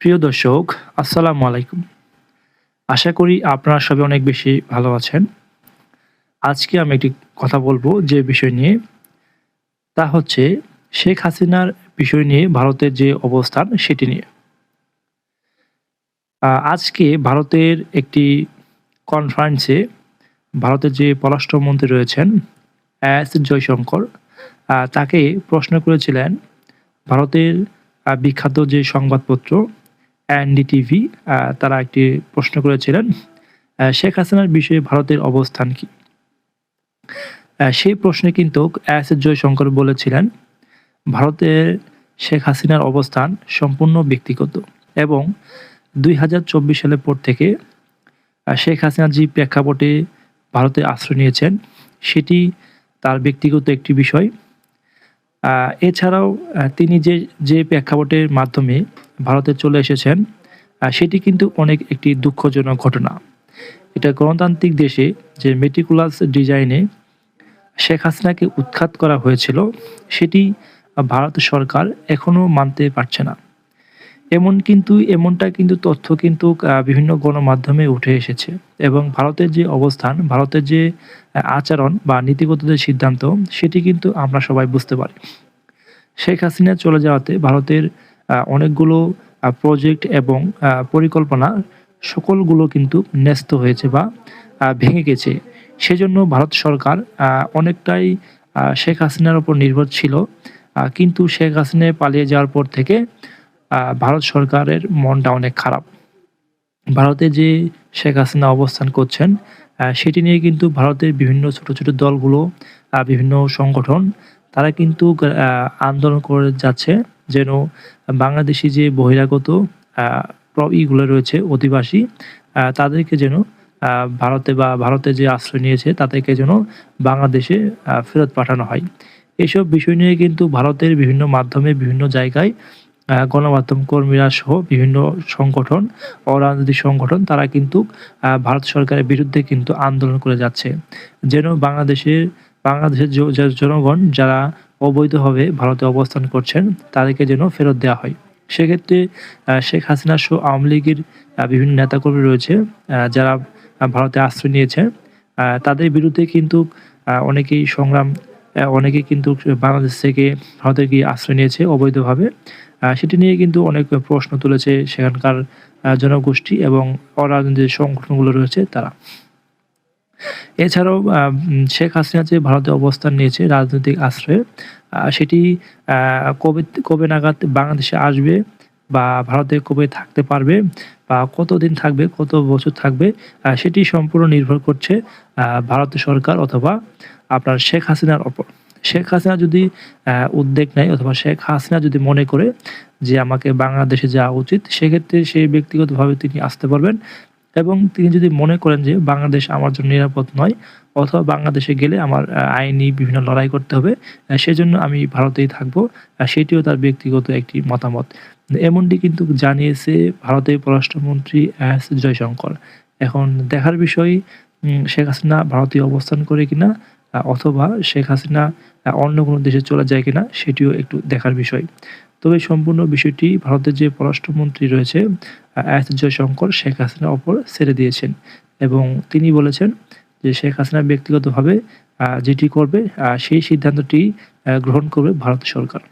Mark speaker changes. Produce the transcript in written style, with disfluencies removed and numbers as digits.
Speaker 1: প্রিয় দর্শক, আসসালামু আলাইকুম। আশা করি আপনারা সবাই অনেক বেশি ভালো আছেন। আজকে আমি একটি কথা বলব যে বিষয় নিয়ে, তা হচ্ছে শেখ হাসিনার বিষয় নিয়ে ভারতের যে অবস্থান সেটি নিয়ে। আজকে ভারতের একটি কনফারেন্সে ভারতের যে পররাষ্ট্রমন্ত্রী রয়েছেন এস জয়শঙ্কর তাকে প্রশ্ন করেছিলেন ভারতের বিখ্যাত যে সংবাদপত্র এনডিটিভি তারা একটি প্রশ্ন করেছিলেন শেখ হাসিনার বিষয়ে ভারতের অবস্থান কি? সেই প্রশ্নে কিন্তু এস জয়শঙ্কর বলেছিলেন, ভারতের শেখ হাসিনার অবস্থান সম্পূর্ণ ব্যক্তিগত এবং ২০২৪ সালের পর থেকে শেখ হাসিনা যে প্রেক্ষাপটে ভারতে আশ্রয় নিয়েছেন, সেটি তার ব্যক্তিগত একটি বিষয়। এছাড়াও তিনি যে প্রেক্ষাপটের মাধ্যমে ভারতে চলে এসেছেন, সেটি কিন্তু অনেক একটি দুঃখজনক ঘটনা। এটা গণতান্ত্রিক দেশে যে মেটিকুলাস ডিজাইনে শেখ হাসিনাকে উৎখাত করা হয়েছিল, সেটি ভারত সরকার এখনো মানতে পারছে না। এমনটা কিন্তু তথ্য কিন্তু বিভিন্ন গণমাধ্যমে উঠে এসেছে এবং ভারতের যে অবস্থান, ভারতের যে আচরণ বা নীতিগত যে সিদ্ধান্ত, সেটি কিন্তু আমরা সবাই বুঝতে পারি। শেখ হাসিনা চলে যাওয়াতে ভারতের অনেকগুলো প্রজেক্ট এবং পরিকল্পনা সকলগুলো কিন্তু ন্যস্ত হয়েছে বা ভেঙে গেছে। সেজন্য ভারত সরকার অনেকটাই শেখ হাসিনার উপর নির্ভর ছিল। কিন্তু শেখ হাসিনা পালিয়ে যাওয়ার পর থেকে ভারত সরকারের মনটা অনেক খারাপ। ভারতে যে শেখ হাসিনা অবস্থান করছেন, সেটি নিয়ে কিন্তু ভারতের বিভিন্ন ছোট, ছোট দলগুলো, বিভিন্ন সংগঠন তারা কিন্তু আন্দোলন করে যাচ্ছে যেন বাংলাদেশী যে বহিরাগত আ ইগুলো রয়েছে অধিবাসী, তাদেরকে যেন ভারতে যে আশ্রয় নিয়েছে তাদেরকে যেন বাংলাদেশে ফেরত পাঠানো হয়। এসব বিষয় নিয়ে কিন্তু ভারতের বিভিন্ন মাধ্যমে বিভিন্ন জায়গায় গণমাধ্যম কর্মীরা সহ বিভিন্ন সংগঠন, অরাজনৈতিক সংগঠন তারা কিন্তু ভারত সরকারের বিরুদ্ধে কিন্তু আন্দোলন করে যাচ্ছে। যেন বাংলাদেশের জনগণ যারা অবৈধভাবে ভারতে অবস্থান করছেন, তাদেরকে যেন ফেরত দেওয়া হয়। সেক্ষেত্রে শেখ হাসিনা সহ আওয়ামী লীগের বিভিন্ন নেতাকর্মী রয়েছে, যারা ভারতে আশ্রয় নিয়েছে। তাদের বিরুদ্ধে কিন্তু অনেকেই সংগ্রাম, অনেকেই কিন্তু বাংলাদেশ থেকে ভারতে গিয়ে আশ্রয় নিয়েছে অবৈধভাবে। সেটি নিয়ে কিন্তু অনেক প্রশ্ন তুলেছে সেখানকার জনগোষ্ঠী এবং অরাজনৈতিক সংগঠনগুলো রয়েছে তারা। এছাড়াও শেখ হাসিনা যে ভারতে অবস্থান নিয়েছে রাজনৈতিক আশ্রয়ে, সেটি আ কবে নাগাদ বাংলাদেশে আসবে বা ভারতে কবে থাকতে পারবে বা কতদিন থাকবে, কত বছর থাকবে, সেটি সম্পূর্ণ নির্ভর করছে ভারত সরকার অথবা আপনার শেখ হাসিনার উপর। শেখ হাসিনা যদি উদ্যোগ নেয় অথবা শেখ হাসিনা যদি মনে করে যে আমাকে বাংলাদেশে যাওয়া উচিত, সেক্ষেত্রে সে ব্যক্তিগতভাবে তিনি আসতে পারবেন এবং তিনি যদি মনে করেন যে বাংলাদেশ আমার জন্য নিরাপদ নয় অথবা বাংলাদেশে গেলে আমার আইনি বিভিন্ন লড়াই করতে হবে, সেজন্য আমি ভারতেই থাকবো। সেটিও তার ব্যক্তিগত একটি মতামত। এমনটি কিন্তু জানিয়েছে ভারতের পররাষ্ট্রমন্ত্রী এস জয়শঙ্কর। এখন দেখার বিষয় শেখ হাসিনা ভারতে অবস্থান করে কিনা অথবা শেখ হাসিনা অন্য কোনো দেশে চলে যায় কিনা, সেটিও একটু দেখার বিষয়। তবে সম্পূর্ণ বিষয়টি ভারতের যে পররাষ্ট্রমন্ত্রী রয়েছে এস জয়শঙ্কর শেখ হাসিনার ওপর ছেড়ে দিয়েছেন এবং তিনি বলেছেন যে শেখ হাসিনা ব্যক্তিগতভাবে যেটি করবে সেই সিদ্ধান্তটি গ্রহণ করবে ভারত সরকার।